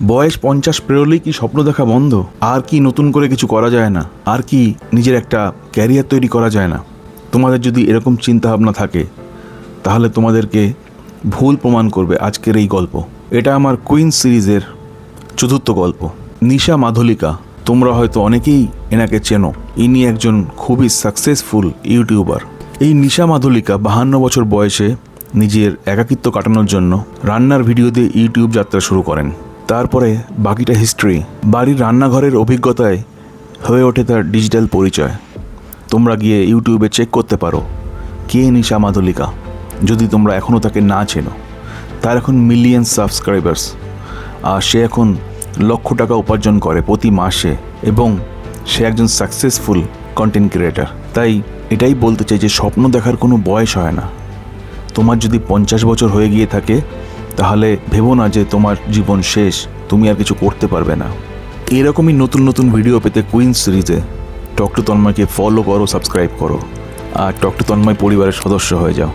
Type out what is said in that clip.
বয়স 50 পেরোলেই কি স্বপ্ন দেখা বন্ধ? আর কি নতুন করে কিছু করা যায় না? আর কি নিজের একটা ক্যারিয়ার তৈরি করা যায় না? তোমাদের যদি এরকম চিন্তাভাবনা থাকে তাহলে তোমাদেরকে ভুল প্রমাণ করবে আজকের এই গল্প। এটা আমার কুইন সিরিজের চতুর্থ গল্প। নিশা মাধুলিকা, তোমরা হয়তো অনেকেই এনাকে চেনো। ইনি একজন খুবই সাকসেসফুল ইউটিউবার। এই নিশা মাধুলিকা 52 বছর বয়সে নিজের একাকিত্ব কাটানোর জন্য রান্নার ভিডিও দিয়ে ইউটিউব যাত্রা শুরু করেন। তারপরে বাকিটা হিস্ট্রি। বাড়ির রান্নাঘরের অভিজ্ঞতায় হয়ে ওঠে তার ডিজিটাল পরিচয়। তোমরা গিয়ে ইউটিউবে চেক করতে পারো কে নিশা মাধুলিকা, যদি তোমরা এখনও তাকে না চেনো। তার এখন মিলিয়ন সাবস্ক্রাইবার্স, আর সে এখন লক্ষ টাকা উপার্জন করে প্রতি মাসে, এবং সে একজন সাকসেসফুল কন্টেন্ট ক্রিয়েটার। তাই এটাই বলতে চাই যে স্বপ্ন দেখার কোনো বয়স হয় না। তোমার যদি 50 বছর হয়ে গিয়ে থাকে তাহলে ভেবো না যে তোমার জীবন শেষ, তুমি আর কিছু করতে পারবে না। এরকমই নতুন নতুন ভিডিও পেতে কুইন সিরিজে টক টু তন্ময়কে ফলো করো, সাবস্ক্রাইব করো, আর টক টু তন্ময় পরিবারের সদস্য হয়ে যাও।